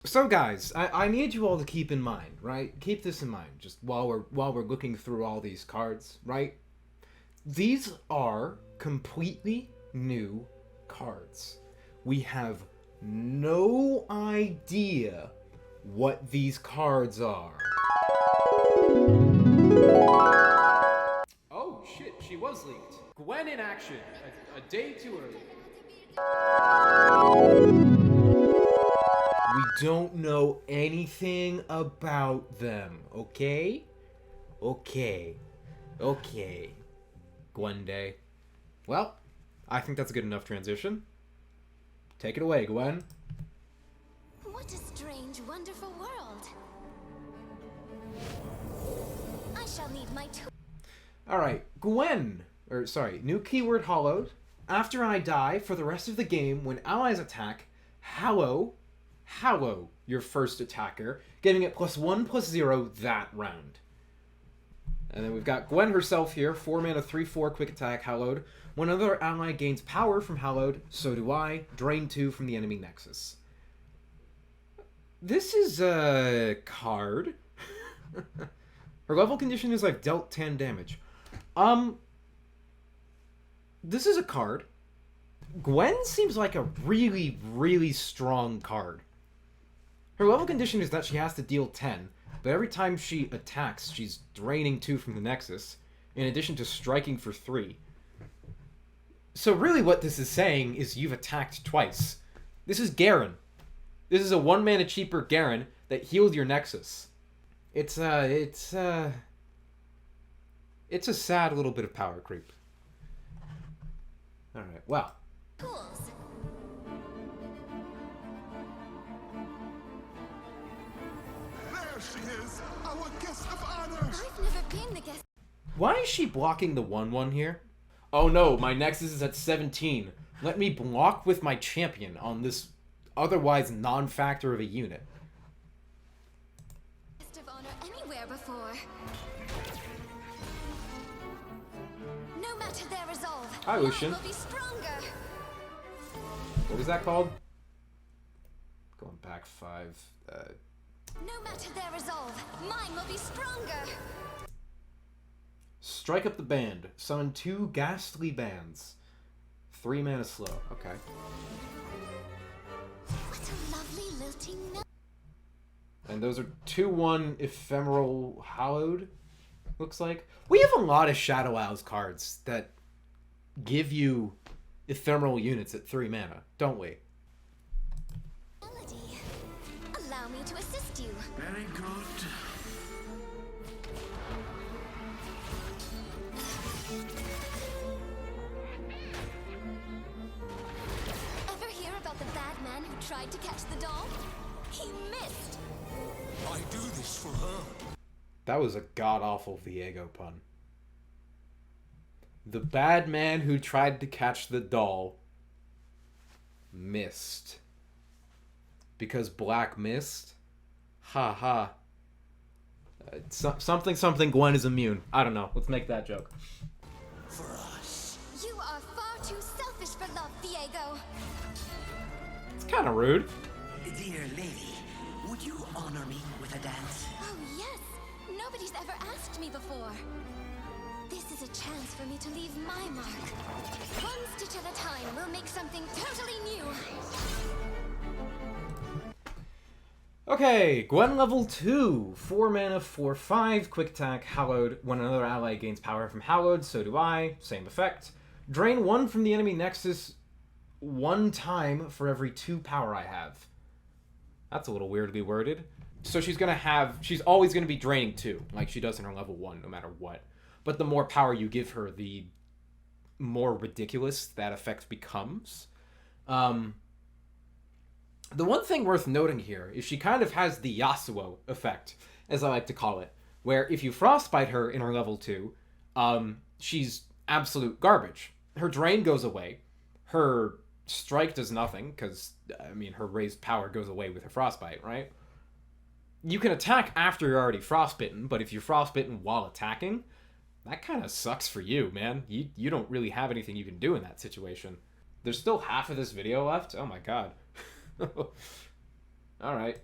So guys, I need you all to keep in mind, right? Keep this in mind, just while we're looking through all these cards, right? These are completely new cards. We have no idea what these cards are. Oh shit, she was leaked. Gwen in action, a day too early. We don't know anything about them, okay? Okay. Okay. Gwen Day. Well, I think that's a good enough transition. Take it away, Gwen. What a strange, wonderful world. I shall need my tool. Alright, Gwen. New keyword hollowed. After I die, for the rest of the game, when allies attack, hallow your first attacker, giving it +1/+0 that round. And then we've got Gwen herself here, 4 mana, 3/4 quick attack, hallowed. When another ally gains power from hallowed, so do I. Drain 2 from the enemy nexus. This is a card. Her level condition is like dealt 10 damage. This is a card. Gwen seems like a really, really strong card. Her level condition is that she has to deal 10, but every time she attacks, she's draining 2 from the Nexus, in addition to striking for 3. So really what this is saying is you've attacked twice. This is Garen. This is a 1 mana cheaper Garen that healed your Nexus. It's a sad little bit of power creep. Alright, well. Tools. There she is, our guest of honor. I've never been the guest. Why is she blocking the 1/1 here? Oh no, my Nexus is at 17. Let me block with my champion on this otherwise non-factor of a unit. Guest of honor anywhere before. No matter their resolve. Hi, Lucian. Mine will be stronger. What was that called? Going back 5. No matter their resolve, mine will be stronger. Strike up the band. Summon 2 ghastly bands. 3 mana slow. Okay. What a lovely lilting note. And those are 2/1 ephemeral hallowed. Looks like we have a lot of Shadow Owls cards that give you ephemeral units at 3 mana, don't we? Melody. Allow me to assist you. Very good. Ever hear about the bad man who tried to catch the doll? He missed. I do this for her. That was a god-awful Viego pun. The bad man who tried to catch the doll missed. Because black missed? Ha ha. Something Gwen is immune. I don't know. Let's make that joke. For us. You are far too selfish for love, Viego. It's kind of rude. Dear lady, would you honor me with a dance? Oh yes, nobody's ever asked me before. This is a chance for me to leave my mark. One stitch at a time, we'll make something totally new. Okay, Gwen level 2. 4 mana, 4/5, quick attack, hallowed. When another ally gains power from hallowed, so do I. Same effect. Drain 1 from the enemy nexus 1 time for every 2 power I have. That's a little weirdly worded. So she's always gonna be draining 2, like she does in her level 1, no matter what. But the more power you give her, the more ridiculous that effect becomes. The one thing worth noting here is she kind of has the Yasuo effect, as I like to call it, where if you frostbite her in her level 2, she's absolute garbage. Her drain goes away, her strike does nothing, because, I mean, her raised power goes away with her frostbite, right? You can attack after you're already frostbitten, but if you're frostbitten while attacking, that kind of sucks for you, man. You don't really have anything you can do in that situation. There's still half of this video left? Oh my god. Alright.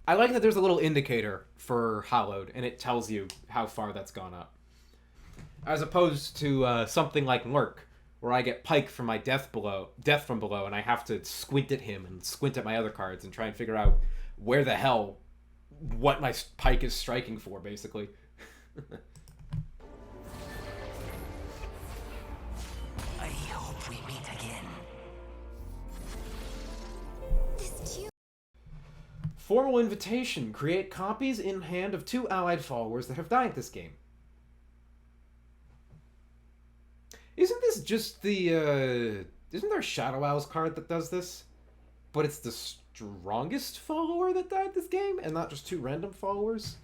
I like that there's a little indicator for Hallowed, and it tells you how far that's gone up. As opposed to something like Lurk, where I get Pike from my death from below, and I have to squint at him and squint at my other cards and try and figure out where the hell what my Pike is striking for, basically. I hope we meet again. This tune. Formal invitation. Create copies in hand of 2 allied followers that have died this game. Isn't this just the, isn't there a Shadow Owls card that does this? But it's the strongest follower that died this game, and not just 2 random followers?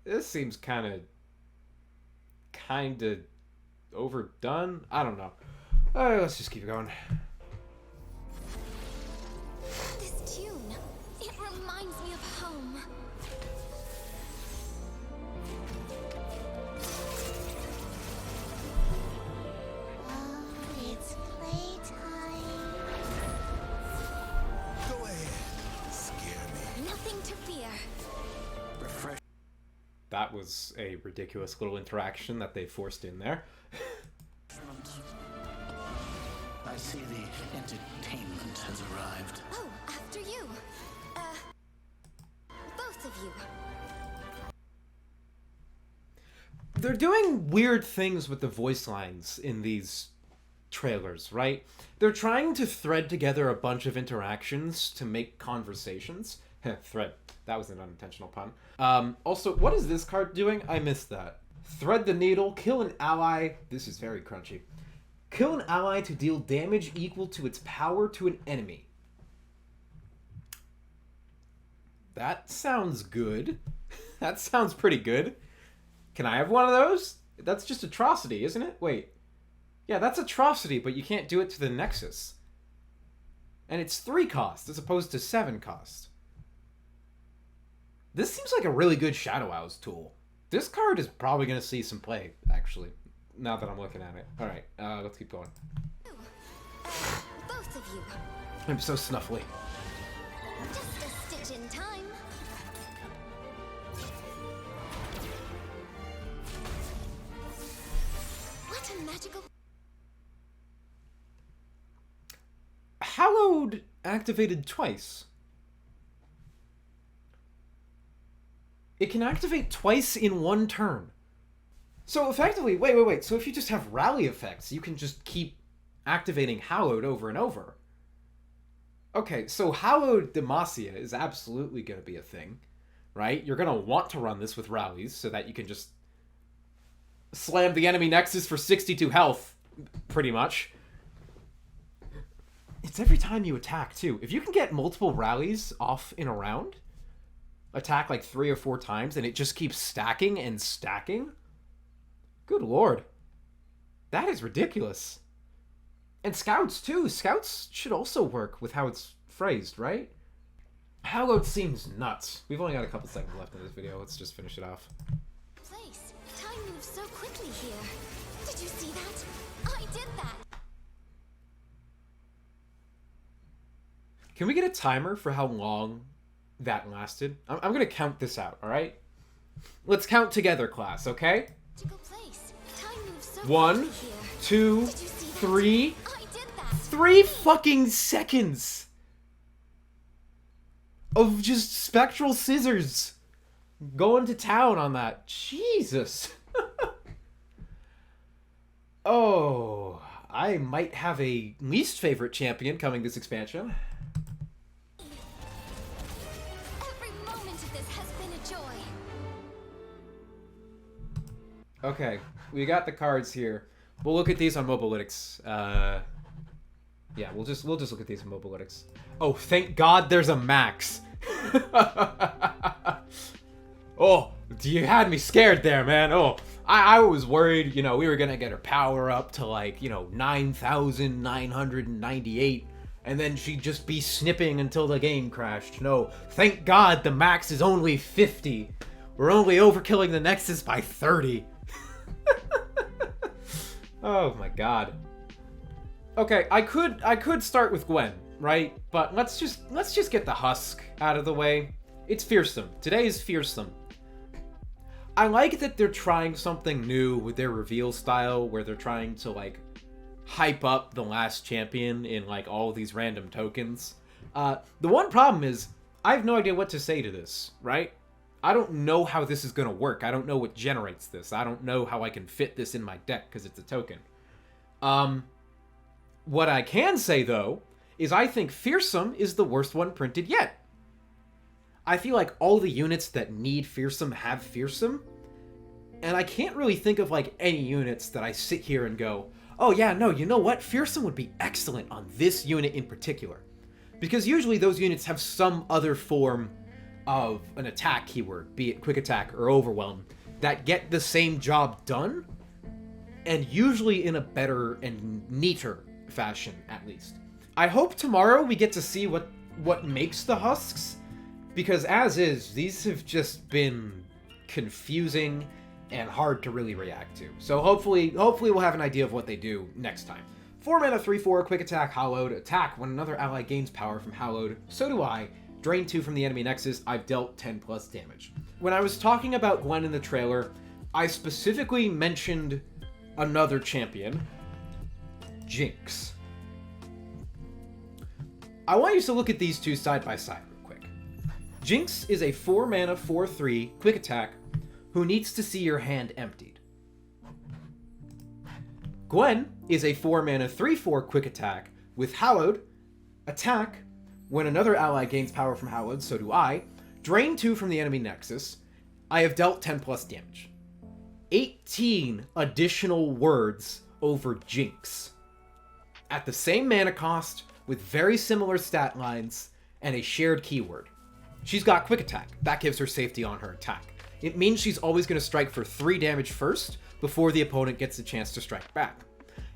This seems kinda overdone? I don't know. Let's just keep going. This tune. It reminds me of home. Oh, it's playtime. Go ahead. Scare me. Nothing to fear. Refresh. That was a ridiculous little interaction that they forced in there. I see the entertainment has arrived. Oh, after you. Both of you. They're doing weird things with the voice lines in these trailers, right? They're trying to thread together a bunch of interactions to make conversations. Thread. That was an unintentional pun. Also, what is this card doing? I missed that. Thread the needle, kill an ally. This is very crunchy. Kill an ally to deal damage equal to its power to an enemy. That sounds good. That sounds pretty good. Can I have one of those? That's just atrocity, isn't it? Wait. Yeah, that's atrocity, but you can't do it to the Nexus. And it's 3 cost as opposed to 7 cost. This seems like a really good Shadow Owls tool. This card is probably going to see some play, actually, now that I'm looking at it. Alright, let's keep going. Both of you. I'm so snuffly. Just a stitch in time. What a magical... Hallowed activated twice. It can activate twice in 1 turn. So effectively, wait. So if you just have rally effects, you can just keep activating Hallowed over and over. Okay, so Hallowed Demacia is absolutely going to be a thing, right? You're going to want to run this with rallies so that you can just slam the enemy Nexus for 62 health, pretty much. It's every time you attack, too. If you can get multiple rallies off in a round, attack like 3 or 4 times, and it just keeps stacking and stacking, good lord. That is ridiculous. And Scouts, too. Scouts should also work with how it's phrased, right? Hallowed seems nuts. We've only got a couple seconds left in this video. Let's just finish it off. place. Time moves so quickly here. Did you see that? I did that. Can we get a timer for how long that lasted? I'm going to count this out, all right? Let's count together, class, okay? Magical place. Time moves so 1, quickly here. 2, Did you see that? 3... I did that. 3 fucking seconds of just spectral scissors going to town on that. Jesus. Oh, I might have a least favorite champion coming this expansion. Every moment of this has been a joy. Okay, we got the cards here. We'll look at these on Mobalytics. Yeah, we'll just look at these on Mobalytics. Oh, thank God there's a max. Oh, you had me scared there, man. Oh, I was worried, you know, we were gonna get her power up to like, you know, 9,998, and then she'd just be snipping until the game crashed. No, thank God the max is only 50. We're only overkilling the Nexus by 30. Oh my God. Okay, I could start with Gwen, right? But let's just get the husk out of the way. It's fearsome. Today is fearsome. I like that they're trying something new with their reveal style, where they're trying to, like, hype up the last champion in, like, all of these random tokens. The one problem is, I have no idea what to say to this, right? I don't know how this is going to work. I don't know what generates this. I don't know how I can fit this in my deck, because it's a token. What I can say, though, is I think Fearsome is the worst one printed yet. I feel like all the units that need Fearsome have Fearsome, and I can't really think of, like, any units that I sit here and go, oh yeah, no, you know what? Fearsome would be excellent on this unit in particular. Because usually those units have some other form of an attack keyword, be it Quick Attack or Overwhelm, that get the same job done, and usually in a better and neater fashion, at least. I hope tomorrow we get to see what makes the husks, because as is, these have just been confusing and hard to really react to. So hopefully we'll have an idea of what they do next time. 4 mana 3/4, Quick Attack, Hallowed, attack when another ally gains power from Hallowed, so do I. Drain 2 from the enemy nexus, I've dealt 10 plus damage. When I was talking about Gwen in the trailer, I specifically mentioned another champion, Jinx. I want you to look at these two side by side real quick. Jinx is a 4 mana 4/3 Quick Attack who needs to see your hand emptied. Gwen is a 4 mana 3/4 Quick Attack with Hallowed, attack when another ally gains power from Hallowed, so do I. Drain 2 from the enemy nexus. I have dealt 10 plus damage. 18 additional words over Jinx. At the same mana cost, with very similar stat lines, and a shared keyword. She's got Quick Attack. That gives her safety on her attack. It means she's always going to strike for 3 damage first, before the opponent gets a chance to strike back.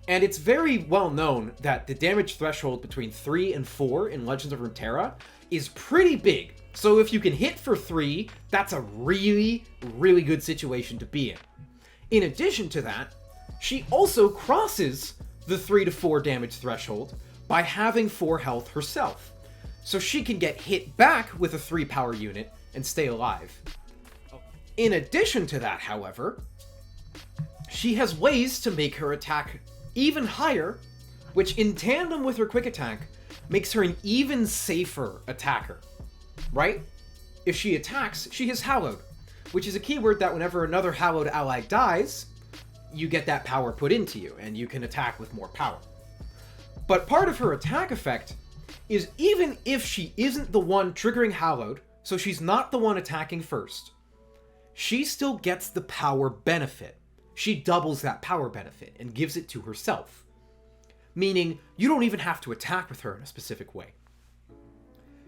And it's very well known that the damage threshold between 3 and 4 in Legend of Runeterra is pretty big. So if you can hit for 3, that's a really, really good situation to be in. In addition to that, she also crosses the 3 to 4 damage threshold by having 4 health herself. So she can get hit back with a 3 power unit and stay alive. In addition to that, however, she has ways to make her attack even higher, which in tandem with her Quick Attack makes her an even safer attacker, right? If she attacks, she has Hallowed, which is a keyword that whenever another Hallowed ally dies, you get that power put into you, and you can attack with more power. But part of her attack effect is even if she isn't the one triggering Hallowed, so she's not the one attacking first, she still gets the power benefit. She doubles that power benefit and gives it to herself. Meaning, you don't even have to attack with her in a specific way.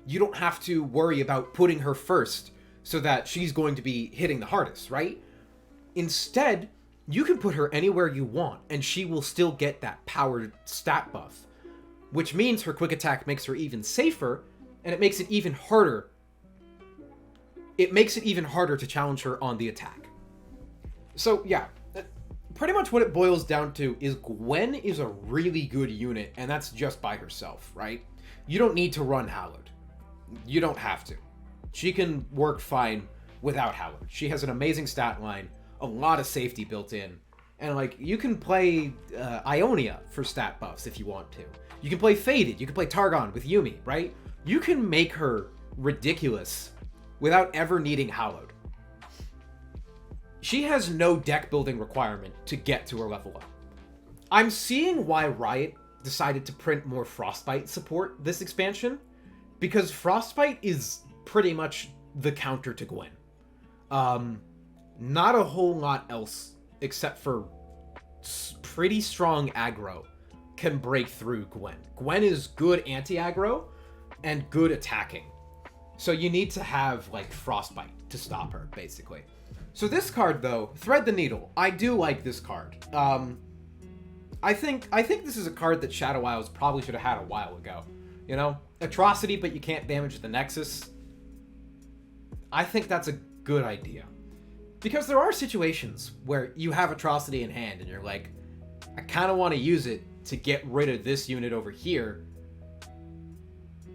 You don't have to worry about putting her first so that she's going to be hitting the hardest, right? Instead, you can put her anywhere you want and she will still get that powered stat buff, which means her Quick Attack makes her even safer, and it makes it even harder. It makes it even harder to challenge her on the attack. So yeah, pretty much what it boils down to is Gwen is a really good unit, and that's just by herself, right? You don't need to run Hallowed. You don't have to. She can work fine without Hallowed. She has an amazing stat line, a lot of safety built in, and like, you can play Ionia for stat buffs if you want to. You can play Faded, you can play Targon with Yuumi, right? You can make her ridiculous without ever needing Hallowed. She has no deck building requirement to get to her level up. I'm seeing why Riot decided to print more Frostbite support this expansion, because Frostbite is pretty much the counter to Gwen. Not a whole lot else except for pretty strong aggro can break through Gwen. Gwen is good anti-aggro and good attacking. So you need to have like Frostbite to stop her, basically. So this card though, Thread the Needle, I do like this card. I think this is a card that Shadow Isles probably should have had a while ago. You know? Atrocity, but you can't damage the Nexus. I think that's a good idea. Because there are situations where you have Atrocity in hand and you're like, I kind of want to use it to get rid of this unit over here.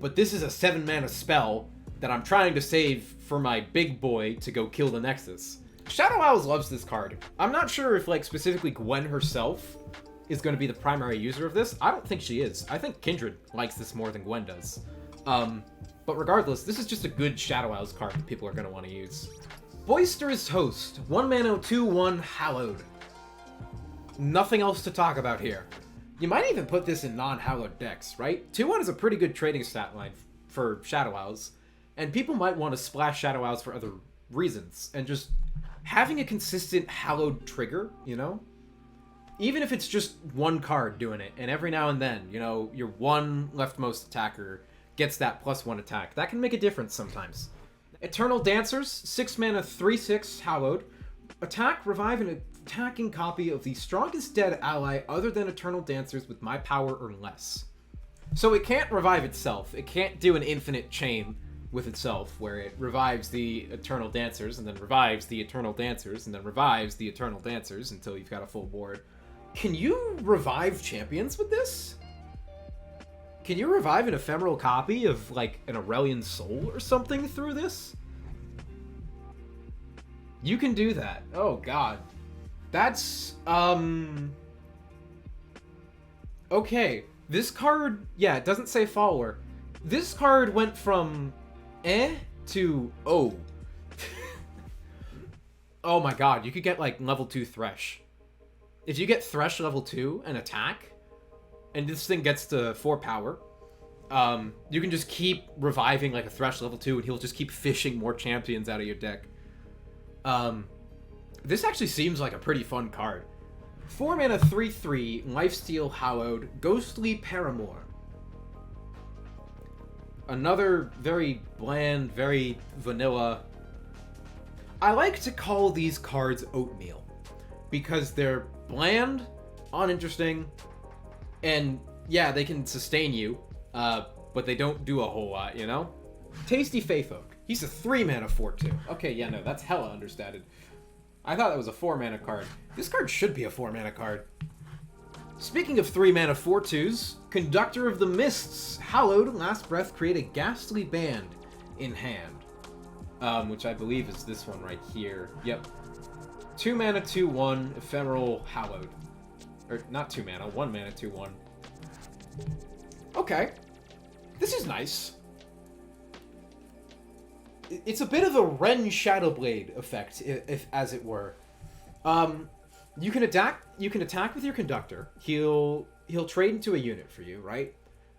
But this is a 7 mana spell that I'm trying to save for my big boy to go kill the Nexus. Shadow Owls loves this card. I'm not sure if, like, specifically Gwen herself is going to be the primary user of this. I don't think she is. I think Kindred likes this more than Gwen does. But regardless, this is just a good Shadow Owls card that people are going to want to use. Boisterous Host. 1 mana, 2/1, Hallowed. Nothing else to talk about here. You might even put this in non-hallowed decks, right? 2/1 is a pretty good trading stat line for Shadow Owls, and people might want to splash Shadow Owls for other reasons, and just having a consistent hallowed trigger, you know? Even if it's just one card doing it, and every now and then, you know, your one leftmost attacker gets that +1 attack. That can make a difference sometimes. Eternal Dancers, 6 mana, 3/6, Hallowed. Attack, revive an attacking copy of the strongest dead ally other than Eternal Dancers with my power or less. So it can't revive itself. It can't do an infinite chain with itself, where it revives the Eternal Dancers, and then revives the Eternal Dancers, and then revives the Eternal Dancers until you've got a full board. Can you revive champions with this? Can you revive an ephemeral copy of, like, an Aurelian Soul or something through this? You can do that. Oh, God. That's, okay. This card, yeah, it doesn't say follower. This card went from to oh. Oh my god, you could get, like, level 2 Thresh. If you get Thresh level 2 and attack, and this thing gets to 4 power, you can just keep reviving, like, a Thresh level 2, and he'll just keep fishing more champions out of your deck. This actually seems like a pretty fun card. 4 mana, 3/3, Lifesteal Hallowed, Ghostly Paramour. Another very bland, very vanilla. I like to call these cards oatmeal, because they're bland, uninteresting, and yeah, they can sustain you, but they don't do a whole lot, you know? Tasty Faith Oak. He's a 3 mana 4/2. Okay, yeah, no, that's hella understated. I thought that was a 4 mana card. This card should be a 4 mana card. Speaking of 3 mana 4/2s, Conductor of the Mists, Hallowed, Last Breath, create a ghastly band in hand. Which I believe is this one right here. Yep. 2 mana 2/1, Ephemeral Hallowed. Or, not 2 mana, 1 mana 2/1. Okay. This is nice. It's a bit of a Ren Shadowblade effect, if as it were. You can attack with your Conductor. He'll trade into a unit for you, right?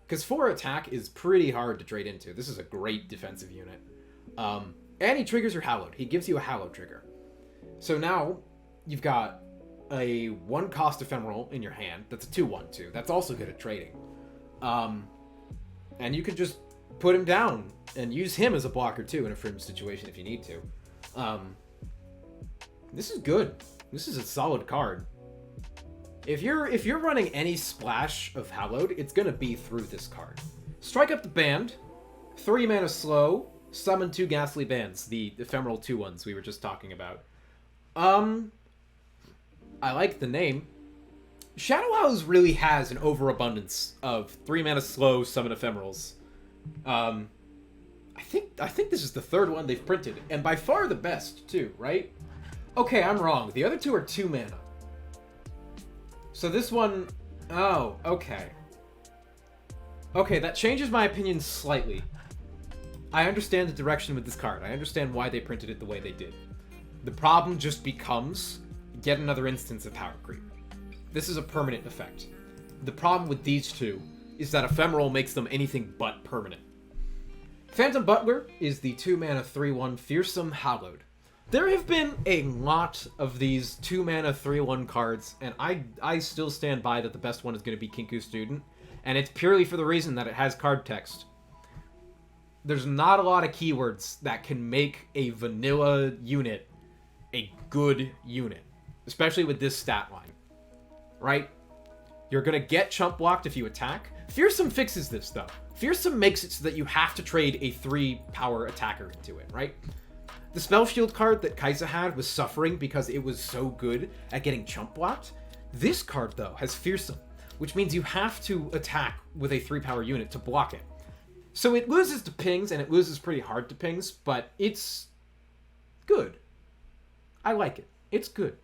Because 4 attack is pretty hard to trade into. This is a great defensive unit. And he triggers your Hallowed. He gives you a Hallowed trigger. So now you've got a 1-cost Ephemeral in your hand. That's a 2/1 too. That's also good at trading. And you can just put him down and use him as a blocker too in a fringe situation if you need to. This is good. This is a solid card. If you're running any splash of Hallowed, it's gonna be through this card. Strike up the band. 3 mana slow. Summon 2 Ghastly Bands, the ephemeral 2/1s we were just talking about. I like the name. Shadow Owls really has an overabundance of 3 mana slow summon ephemerals. I think this is the 3rd one they've printed, and by far the best too, right? Okay, I'm wrong. The other 2 are 2 mana. So this one, oh, okay. Okay, that changes my opinion slightly. I understand the direction with this card. I understand why they printed it the way they did. The problem just becomes yet another instance of power creep. This is a permanent effect. The problem with these 2 is that Ephemeral makes them anything but permanent. Phantom Butler is the 2 mana 3/1 Fearsome Hallowed. There have been a lot of these 2 mana 3/1 cards, and I still stand by that the best one is going to be Kinku Student, and it's purely for the reason that it has card text. There's not a lot of keywords that can make a vanilla unit a good unit, especially with this stat line, right? You're going to get chump blocked if you attack. Fearsome fixes this, though. Fearsome makes it so that you have to trade a 3-power attacker into it, right? The Spell Shield card that Kaisa had was suffering because it was so good at getting chump blocked. This card, though, has Fearsome, which means you have to attack with a 3-power unit to block it. So it loses to pings, and it loses pretty hard to pings, but it's good. I like it. It's good.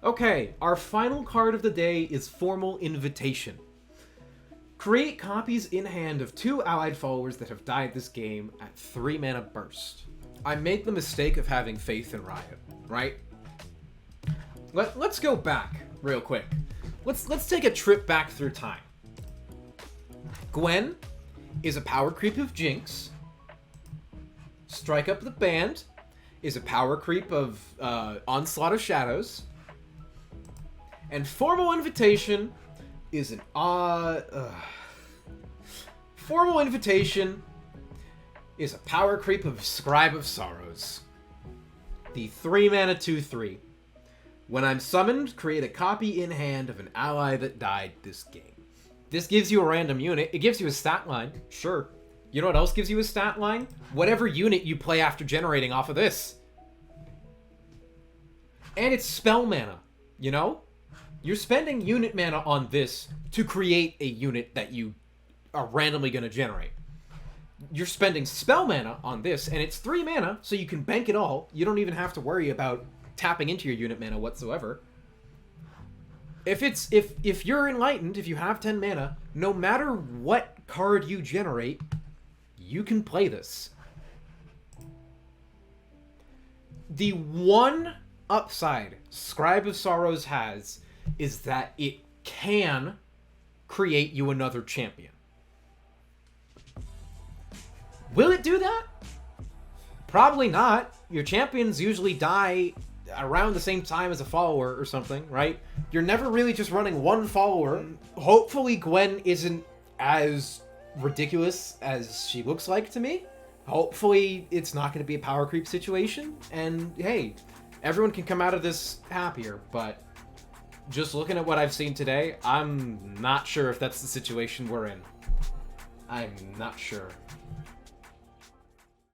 Okay, our final card of the day is Formal Invitation. Create copies in hand of 2 allied followers that have died this game at 3 mana burst. I made the mistake of having faith in Riot, right? Let's go back real quick. Let's take a trip back through time. Gwen is a power creep of Jinx. Strike Up the Band is a power creep of Onslaught of Shadows. And Formal Invitation is an Formal Invitation is a power creep of Scribe of Sorrows. The 3 mana 2/3. When I'm summoned, create a copy in hand of an ally that died this game. This gives you a random unit. It gives you a stat line, sure. You know what else gives you a stat line? Whatever unit you play after generating off of this. And it's spell mana, you know? You're spending unit mana on this to create a unit that you are randomly going to generate. You're spending spell mana on this, and it's 3 mana, so you can bank it all. You don't even have to worry about tapping into your unit mana whatsoever. If you're enlightened, if you have 10 mana, no matter what card you generate, you can play this. The one upside Scribe of Sorrows has is that it can create you another champion. Will it do that? Probably not. Your champions usually die around the same time as a follower or something, right? You're never really just running one follower. Hopefully Gwen isn't as ridiculous as she looks like to me. Hopefully it's not going to be a power creep situation. And hey, everyone can come out of this happier, but just looking at what I've seen today, I'm not sure if that's the situation we're in. I'm not sure.